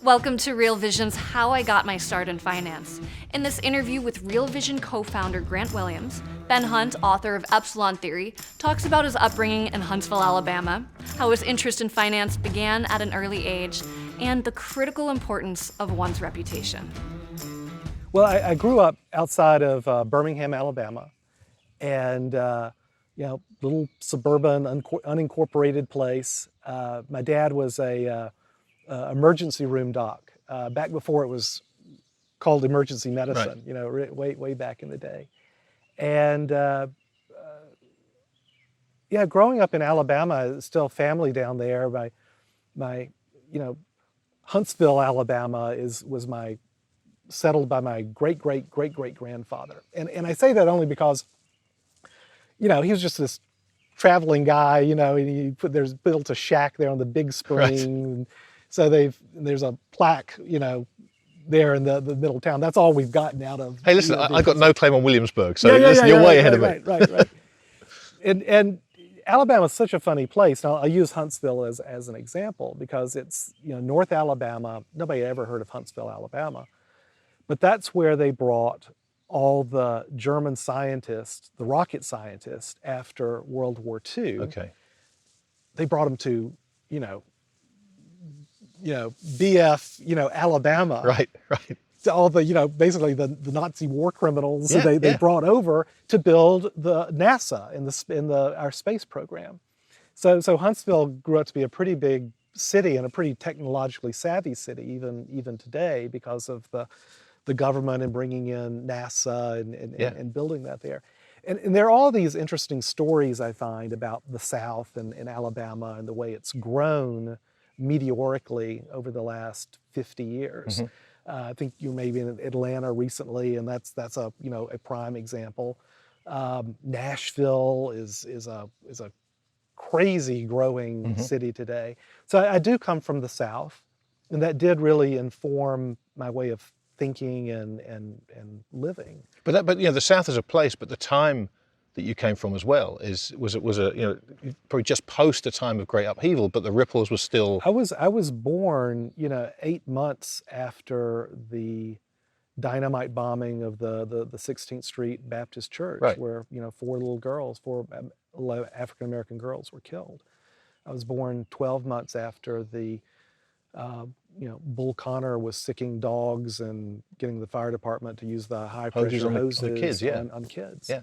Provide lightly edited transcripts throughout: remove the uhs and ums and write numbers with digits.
Welcome to Real Vision's How I Got My Start in Finance. In this interview with Real Vision co-founder Grant Williams, Ben Hunt, author of Epsilon Theory, talks about his upbringing in Huntsville, Alabama, how his interest in finance began at an early age, and the critical importance of one's reputation. Well, I grew up outside of Birmingham, Alabama, and little suburban, unincorporated place. My dad was a emergency room doc back before it was called emergency medicine. Right. way back in the day. And growing up in Alabama, still family down there. My Huntsville, Alabama was settled by my great-great-great-great-grandfather. And I say that only because, he was just this traveling guy, and there's built a shack there on the Big Spring. Right. So there's a plaque, there in the middle of town. That's all we've gotten out of. Hey, listen, I've got no claim on Williamsburg, so you're way ahead of me. Right. And Alabama's such a funny place. Now, I'll use Huntsville as an example because it's, North Alabama. Nobody ever heard of Huntsville, Alabama. But that's where they brought all the German scientists, the rocket scientists, after World War II. Okay. They brought them to, BF, Alabama. Right. To all the, basically the Nazi war criminals they brought over to build the NASA in our space program. So Huntsville grew up to be a pretty big city and a pretty technologically savvy city even today because of the government and bringing in NASA and building that there. And there are all these interesting stories I find about the South and Alabama and the way it's grown meteorically over the last 50 years. Mm-hmm. I think you may be in Atlanta recently, and that's a prime example. Nashville is a crazy growing city today. So I do come from the South, and that did really inform my way of thinking and living. But the South is a place, but the time that you came from as well was probably just post a time of great upheaval, but the ripples were still. I was born 8 months after the dynamite bombing of the 16th Street Baptist Church, right, where four African American girls were killed. I was born 12 months after the Bull Connor was sicking dogs and getting the fire department to use the high pressure hoses on kids. Yeah.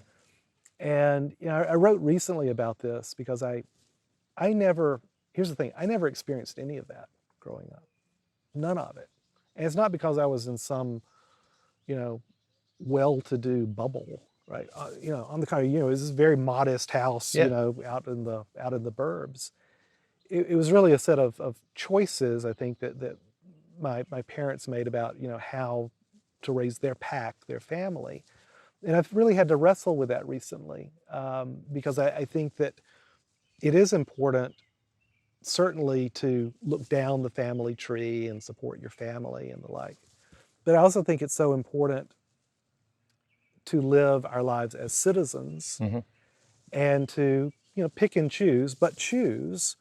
And I wrote recently about this because here's the thing, I never experienced any of that growing up. None of it. And it's not because I was in some, well-to-do bubble, right? On the contrary, it was this very modest house, out in the burbs. It was really a set of choices, I think, that my parents made about, how to raise their pack, their family. And I've really had to wrestle with that recently because I think that it is important, certainly, to look down the family tree and support your family and the like. But I also think it's so important to live our lives as citizens and to, pick and choose, but choose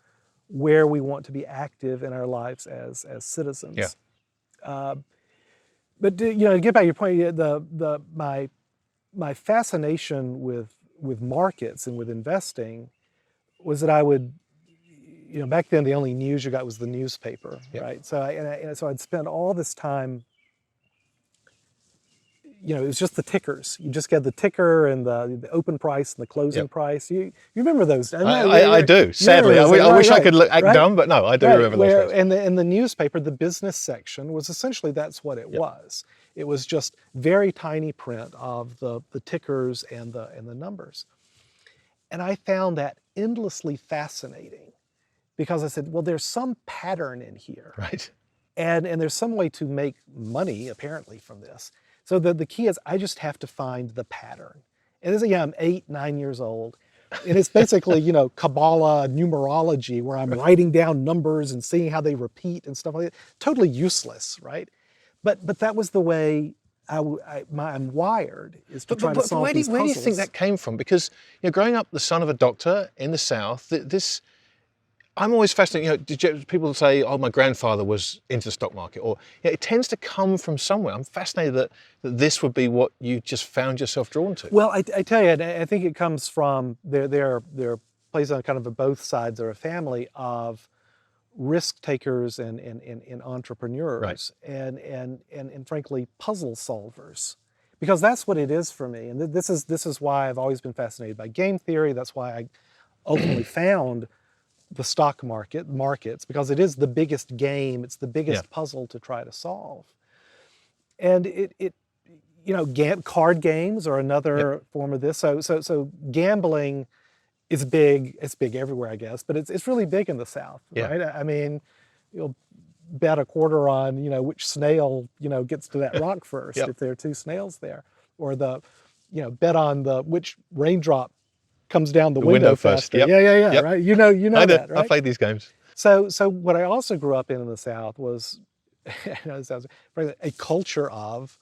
where we want to be active in our lives as citizens. Yeah. But to get back to your point, my fascination with markets and with investing was that I would, back then the only news you got was the newspaper, right? So I'd spend all this time, it was just the tickers. You just get the ticker and the open price and the closing price. You remember those? I do, sadly. I wish I could act dumb, but no, I do remember those days. And in the newspaper, the business section was essentially, that's what it was. It was just very tiny print of the tickers and the numbers. And I found that endlessly fascinating because I said, well, there's some pattern in here. Right. And there's some way to make money, apparently, from this. So the key is I just have to find the pattern. And I'm 8, 9 years old. And it's basically, Kabbalah numerology where I'm writing down numbers and seeing how they repeat and stuff like that. Totally useless, right? But that was the way I'm wired, is to try to solve these puzzles. Where do you think that came from? Because growing up the son of a doctor in the South, I'm always fascinated. People say, "Oh, my grandfather was into the stock market," or it tends to come from somewhere. I'm fascinated that this would be what you just found yourself drawn to. Well, I tell you, I think it comes from there are plays on kind of both sides of a family of risk takers and entrepreneurs, Right. and frankly puzzle solvers, because that's what it is for me. And this is why I've always been fascinated by game theory. That's why I ultimately found the stock markets, because it is the biggest game. It's the biggest puzzle to try to solve. And card games are another form of this. So gambling is big. It's big everywhere, I guess, but it's really big in the South, right? I mean, you'll bet a quarter on which snail gets to that rock first if there are two snails there, or bet on which raindrop comes down the window faster. Yep. Yeah, right. You know that, right? I played these games. So what I also grew up in the South was a culture of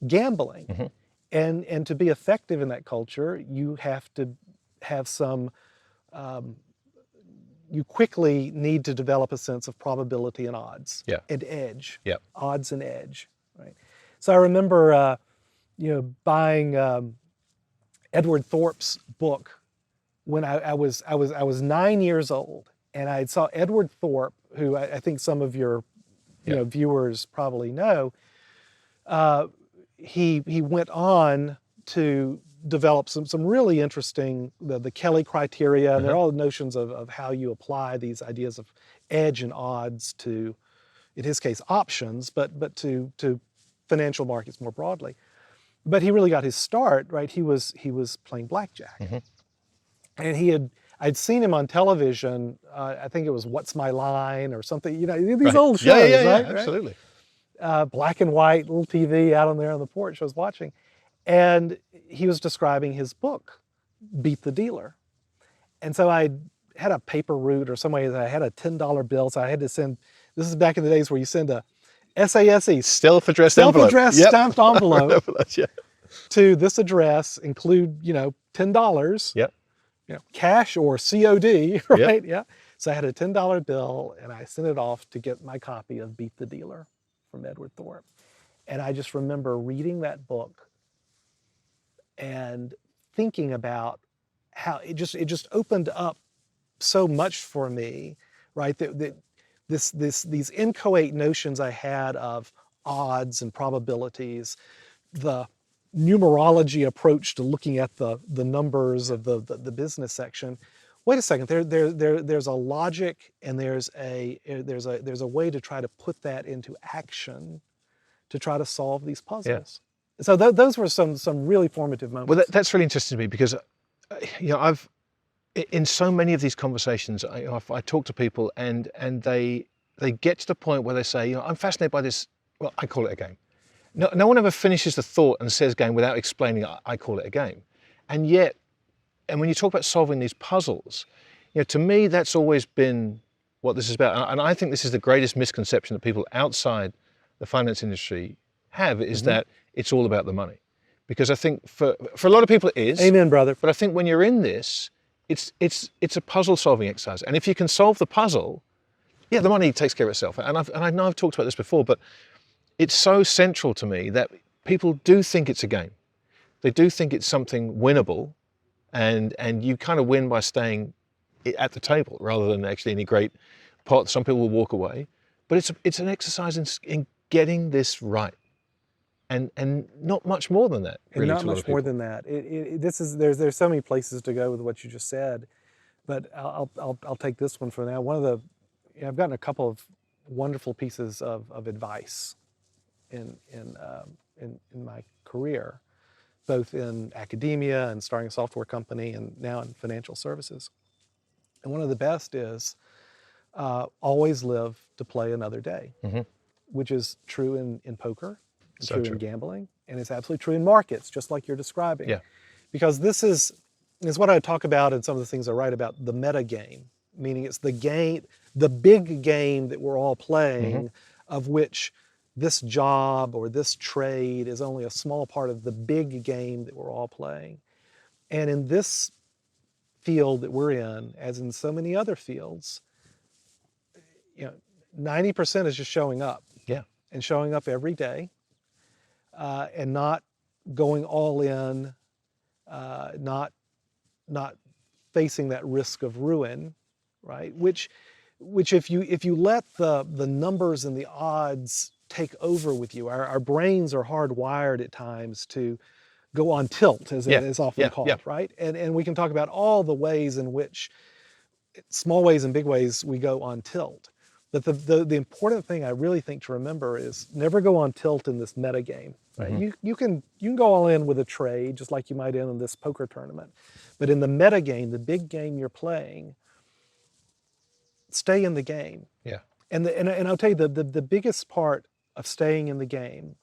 gambling, and to be effective in that culture, you have to have some. You quickly need to develop a sense of probability and odds, and edge, odds and edge, right? So I remember, buying Edward Thorp's book when I was 9 years old, and I saw Edward Thorp, who I think some of your viewers probably know. He went on to develop some really interesting, the Kelly criteria, and they're all notions of how you apply these ideas of edge and odds to, in his case, options, but to financial markets more broadly. But he really got his start, right? He was playing blackjack, and I'd seen him on television. I think it was What's My Line or something. These old shows, right? Absolutely. Black and white, little TV out on there on the porch I was watching. And he was describing his book, Beat the Dealer. And so I had a paper route or some way that I had a $10 bill. So I had to send, this is back in the days where you send a SASE, self-addressed stamped envelope that, to this address, include, $10, cash or COD, right? Yeah. So I had a $10 bill and I sent it off to get my copy of Beat the Dealer from Edward Thorp. And I just remember reading that book and thinking about how it just opened up so much for me, right? That these inchoate notions I had of odds and probabilities, the numerology approach to looking at the numbers of the business section. Wait a second, there's a logic, and there's a way to try to put that into action to try to solve these puzzles. So those were some really formative moments. Well, that's really interesting to me, because I've in so many of these conversations, I talk to people and they get to the point where they say, I'm fascinated by this. Well, I call it a game. No one ever finishes the thought and says game without explaining, I call it a game. And yet, when you talk about solving these puzzles, to me, that's always been what this is about. And I think this is the greatest misconception that people outside the finance industry have, is that it's all about the money. Because I think for a lot of people it is. Amen, brother. But I think when you're in this, it's a puzzle solving exercise. And if you can solve the puzzle, the money takes care of itself. And I know I've talked about this before, but it's so central to me that people do think it's a game. They do think it's something winnable, and you kind of win by staying at the table rather than actually any great pot. Some people will walk away, but it's an exercise in getting this right. And not much more than that. Really, and not much more than that. There's so many places to go with what you just said, but I'll take this one for now. I've gotten a couple of wonderful pieces of advice in my career, both in academia and starting a software company, and now in financial services. And one of the best is always live to play another day, which is true in poker. It's true in gambling, and it's absolutely true in markets, just like you're describing. Yeah. Because this is what I talk about in some of the things I write about, the meta game, meaning it's the game, the big game that we're all playing, of which this job or this trade is only a small part of the big game that we're all playing. And in this field that we're in, as in so many other fields, 90% is just showing up. Yeah. And showing up every day, and not going all in, not facing that risk of ruin, right? Which if you let the numbers and the odds take over with you, our brains are hardwired at times to go on tilt, as it is often called, right? And we can talk about all the ways in which, small ways and big ways, we go on tilt. But the important thing I really think to remember is never go on tilt in this meta game. Right? Mm-hmm. You can go all in with a trade, just like you might in this poker tournament. But in the meta game, the big game you're playing, stay in the game. Yeah. And I'll tell you the biggest part of staying in the game,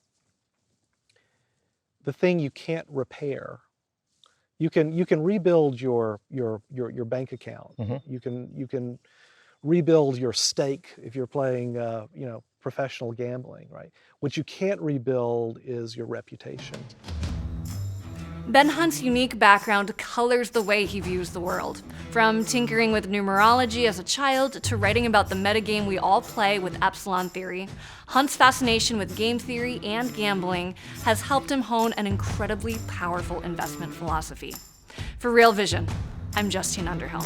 the thing you can't repair. You can rebuild your bank account. Mm-hmm. You can rebuild your stake if you're playing professional gambling, right? What you can't rebuild is your reputation. Ben Hunt's unique background colors the way he views the world. From tinkering with numerology as a child to writing about the metagame we all play with Epsilon Theory, Hunt's fascination with game theory and gambling has helped him hone an incredibly powerful investment philosophy. For Real Vision, I'm Justine Underhill.